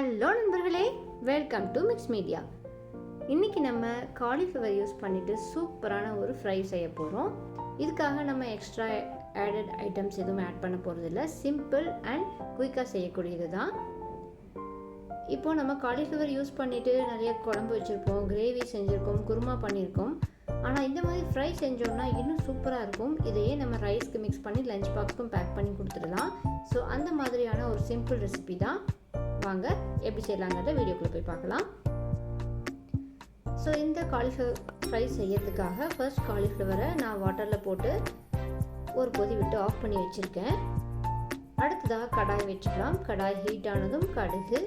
Hello நண்பர்களே, welcome to mix media. இன்றைக்கி நம்ம காலிஃப்ளவர் யூஸ் பண்ணிவிட்டு சூப்பரான ஒரு ஃப்ரை செய்ய போகிறோம். இதுக்காக நம்ம எக்ஸ்ட்ரா ஆடட் ஐட்டம்ஸ் எதுவும் ஆட் பண்ண போகிறதில்ல. சிம்பிள் அண்ட் குயிக்காக செய்யக்கூடியது தான். இப்போது நம்ம காலிஃப்ளவர் யூஸ் பண்ணிவிட்டு நிறைய குழம்பு வச்சுருப்போம், கிரேவி செஞ்சுருக்கோம், குருமா பண்ணியிருக்கோம். ஆனால் இந்த மாதிரி ஃப்ரை செஞ்சோம்னா இன்னும் சூப்பராக இருக்கும். இதையே நம்ம ரைஸ்க்கு மிக்ஸ் பண்ணி லஞ்ச் பாக்ஸ்க்கும் பேக் பண்ணி கொடுத்துடலாம். ஸோ அந்த மாதிரியான ஒரு சிம்பிள் ரெசிபி தான். வாங்க எப்படி செய்யலாங்கிறத வீடியோக்குள்ளே போய் பார்க்கலாம். ஸோ இந்த காலிஃப்ளவர் ஃப்ரை செய்யறதுக்காக ஃபர்ஸ்ட் காலிஃப்ளவரை நான் வாட்டரில் போட்டு ஒரு கொதி விட்டு ஆஃப் பண்ணி வச்சுருக்கேன். அடுத்ததாக கடாய் வச்சுக்கலாம். கடாய் ஹீட் ஆனதும் கடுகு,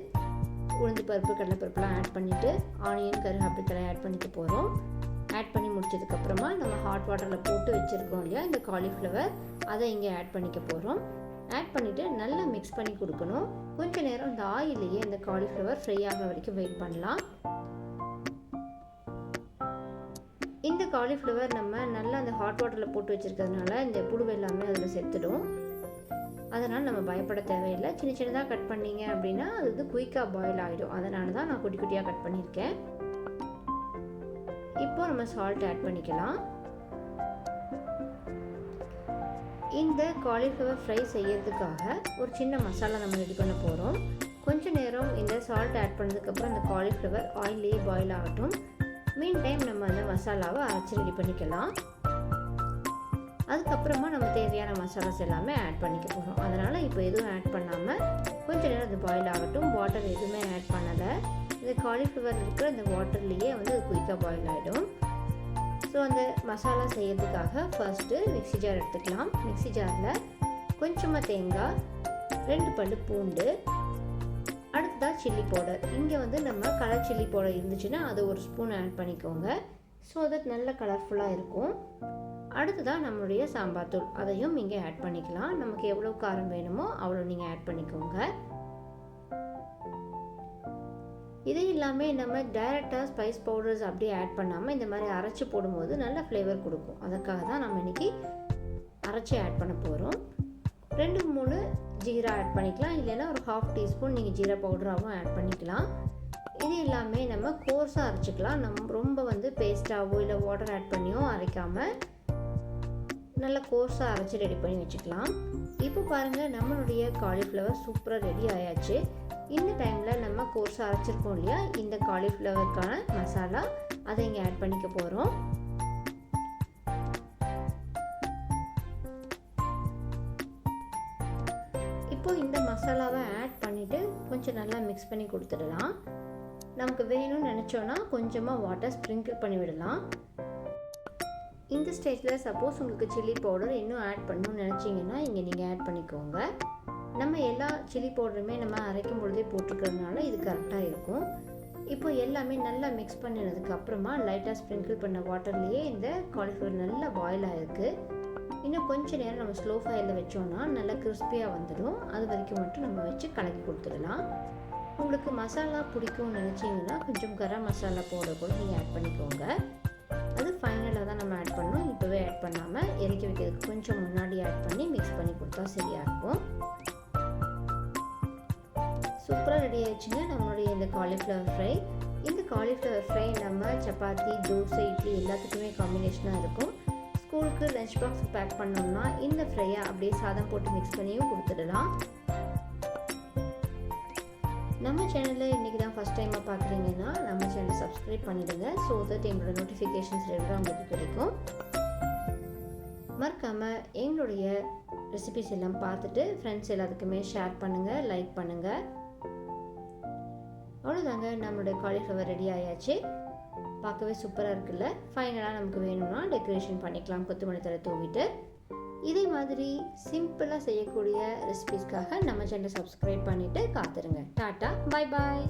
உளுந்து பருப்பு, கடலைப்பருப்புலாம் ஆட் பண்ணிவிட்டு ஆனியன், கருவேப்பிலை ஆட் பண்ணிக்க போகிறோம். ஆட் பண்ணி முடிச்சதுக்கப்புறமா நம்ம ஹாட் வாட்டரில் போட்டு வச்சுருக்கோம் இல்லையா இந்த காலிஃப்ளவர், அதை இங்கே ஆட் பண்ணிக்க போகிறோம். ஆட் பண்ணிவிட்டு நல்லா மிக்ஸ் பண்ணி கொடுக்கணும். கொஞ்சம் நேரம் இந்த ஆயிலையே இந்த காலிஃப்ளவர் ஃப்ரை ஆகிற வரைக்கும் வெயிட் பண்ணலாம். இந்த காலிஃப்ளவர் நம்ம நல்லா அந்த ஹாட் வாட்டரில் போட்டு வச்சுருக்கிறதுனால இந்த புழு எல்லாமே அதில் செத்துடும். அதனால் நம்ம பயப்பட தேவையில்லை. சின்ன சின்னதாக கட் பண்ணிங்க அப்படின்னா அது வந்து குயிக்காக பாயில் ஆகிடும். அதனால தான் நான் குட்டி குட்டியாக கட் பண்ணியிருக்கேன். இப்போ நம்ம சால்ட் ஆட் பண்ணிக்கலாம். இந்த காலிஃப்ளவர் ஃப்ரை செய்யறதுக்காக ஒரு சின்ன மசாலா நம்ம ரெடி பண்ண போகிறோம். கொஞ்சம் நேரம் இந்த சால்ட் ஆட் பண்ணதுக்கப்புறம் இந்த காலிஃப்ளவர் ஆயிலே பாயில் ஆகட்டும். மீன் டைம் நம்ம அந்த மசாலாவை அரைச்சி ரெடி பண்ணிக்கலாம். அதுக்கப்புறமா நம்ம தேவையான மசாலாஸ் எல்லாமே ஆட் பண்ணிக்க போகிறோம். அதனால் இப்போ எதுவும் ஆட் பண்ணாமல் கொஞ்சம் நேரம் அது பாயில் ஆகட்டும். வாட்டர் எதுவுமே ஆட் பண்ணலை. இந்த காலிஃப்ளவர் இருக்கிற இந்த வாட்டர்லேயே வந்து அது குயிக்காக பாயில் ஆகிடும். ஸோ அந்த மசாலா செய்யறதுக்காக ஃபர்ஸ்ட்டு மிக்ஸி ஜார் எடுத்துக்கலாம். மிக்ஸி ஜாரில் கொஞ்சமாக தேங்காய், 2 பல்லு பூண்டு, அடுத்ததாக சில்லி பவுடர். இங்கே வந்து நம்ம கலர் சில்லி பவுடர் இருந்துச்சுன்னா அது ஒரு ஸ்பூன் ஆட் பண்ணிக்கோங்க. ஸோ அது நல்ல கலர்ஃபுல்லாக இருக்கும். அடுத்ததாக நம்மளுடைய சாம்பார் தூள், அதையும் இங்கே ஆட் பண்ணிக்கலாம். நமக்கு எவ்வளோ காரம் வேணுமோ அவ்வளோ நீங்கள் ஆட் பண்ணிக்கோங்க. இது எல்லாமே நம்ம டைரெக்டாக ஸ்பைஸ் பவுடர்ஸ் அப்படியே ஆட் பண்ணாமல் இந்த மாதிரி அரைச்சி போடும்போது நல்ல ஃப்ளேவர் கொடுக்கும். அதுக்காக தான் நம்ம இன்றைக்கி அரைச்சி ஆட் பண்ண போகிறோம். 2-3 ஜீரா ஆட் பண்ணிக்கலாம். இல்லைன்னா ஒரு 1/2 டீஸ்பூன் நீங்கள் ஜீரா பவுடராகவும் ஆட் பண்ணிக்கலாம். இது எல்லாமே நம்ம கோர்ஸாக அரைச்சிக்கலாம். நம்ம ரொம்ப வந்து பேஸ்ட்டாகவோ இல்லை வாட்டர் ஆட் பண்ணியோ அரைக்காமல் நல்லா கோர்ஸாக அரைச்சி ரெடி பண்ணி வச்சுக்கலாம். இப்போ பாருங்கள், நம்மளுடைய காலிஃப்ளவர் சூப்பராக ரெடி ஆயாச்சு. இந்த டைமில் நம்ம கோர்ஸாக அரைச்சிருக்கோம் இல்லையா இந்த காலிஃப்ளவருக்கான மசாலா, அதை இங்கே ஆட் பண்ணிக்க போகிறோம். இப்போ இந்த மசாலாவை ஆட் பண்ணிவிட்டு கொஞ்சம் நல்லா மிக்ஸ் பண்ணி கொடுத்துடலாம். நமக்கு வேணும்னு நினச்சோன்னா கொஞ்சமாக வாட்டர் ஸ்ப்ரிங்கிள் பண்ணி விடலாம். இந்த ஸ்டேஜில் சப்போஸ் உங்களுக்கு சில்லி பவுடர் இன்னும் ஆட் பண்ணணும்னு நினச்சிங்கன்னா இங்கே நீங்கள் ஆட் பண்ணிக்கோங்க. நம்ம எல்லா சில்லி பவுடருமே நம்ம அரைக்கும் பொழுதே போட்டுக்கிறதுனால இது கரெக்டாக இருக்கும். இப்போ எல்லாமே நல்லா மிக்ஸ் பண்ணினதுக்கு அப்புறமா லைட்டாக ஸ்ப்ரிங்கிள் பண்ண வாட்டர்லேயே இந்த காலிஃப்ளவர் நல்லா பாயில் ஆகிருக்கு. இன்னும் கொஞ்சம் நேரம் நம்ம ஸ்லோ ஃபயரில் வச்சோன்னா நல்லா கிறிஸ்பியாக வந்துடும். அது வரைக்கும் மட்டும் நம்ம வச்சு கலக்கி கொடுத்துடலாம். உங்களுக்கு மசாலா பிடிக்கும்னு நினச்சிங்கன்னா கொஞ்சம் கரம் மசாலா பவுடர் கூட நீங்கள் ஆட் பண்ணிக்கோங்க. அது ஃபைனலாக தான் நம்ம ஆட் பண்ணணும். இப்போவே ஆட் பண்ணாமல் இறக்கி வைக்கிறதுக்கு கொஞ்சம் முன்னாடி ஆட் பண்ணி மிக்ஸ் பண்ணி கொடுத்தா சரியாக இருக்கும். சூப்பராக ரெடி ஆயிடுச்சுங்க நம்மளுடைய இந்த காலிஃப்ளவர் ஃப்ரை. இந்த காலிஃப்ளவர் ஃப்ரை நம்ம சப்பாத்தி, தோசை, இட்லி எல்லாத்துக்குமே காம்பினேஷனாக இருக்கும். ஸ்கூலுக்கு லஞ்ச் பாக்ஸ் பேக் பண்ணோம்னா இந்த ஃப்ரையை அப்படியே சாதம் போட்டு மிக்ஸ் பண்ணியும் கொடுத்துடலாம். நம்ம சேனலில் இன்றைக்கி தான் ஃபஸ்ட் டைமாக பார்க்குறீங்கன்னா நம்ம சேனலை சப்ஸ்கிரைப் பண்ணிவிடுங்க. ஸோ தட் எங்களோட நோட்டிஃபிகேஷன்ஸ் ரெகுலராக உங்களுக்கு கிடைக்கும். மறக்காமல் எங்களுடைய ரெசிபிஸ் எல்லாம் பார்த்துட்டு ஃப்ரெண்ட்ஸ் எல்லாத்துக்குமே ஷேர் பண்ணுங்கள், லைக் பண்ணுங்கள். அவ்வளோதாங்க, நம்மளுடைய காலிஃப்ளவர் ரெடி ஆயாச்சு. பார்க்கவே சூப்பராக இருக்குல்ல. ஃபைனலாக நமக்கு வேணும்னா டெக்கரேஷன் பண்ணிக்கலாம் கொத்தமல்லி தழை தூவிட்டு. இதே மாதிரி சிம்பிளாக செய்யக்கூடிய ரெசிபிஸ்க்காக நம்ம சேனலை சப்ஸ்கிரைப் பண்ணிவிட்டு காத்துருங்க. Tata, bye bye.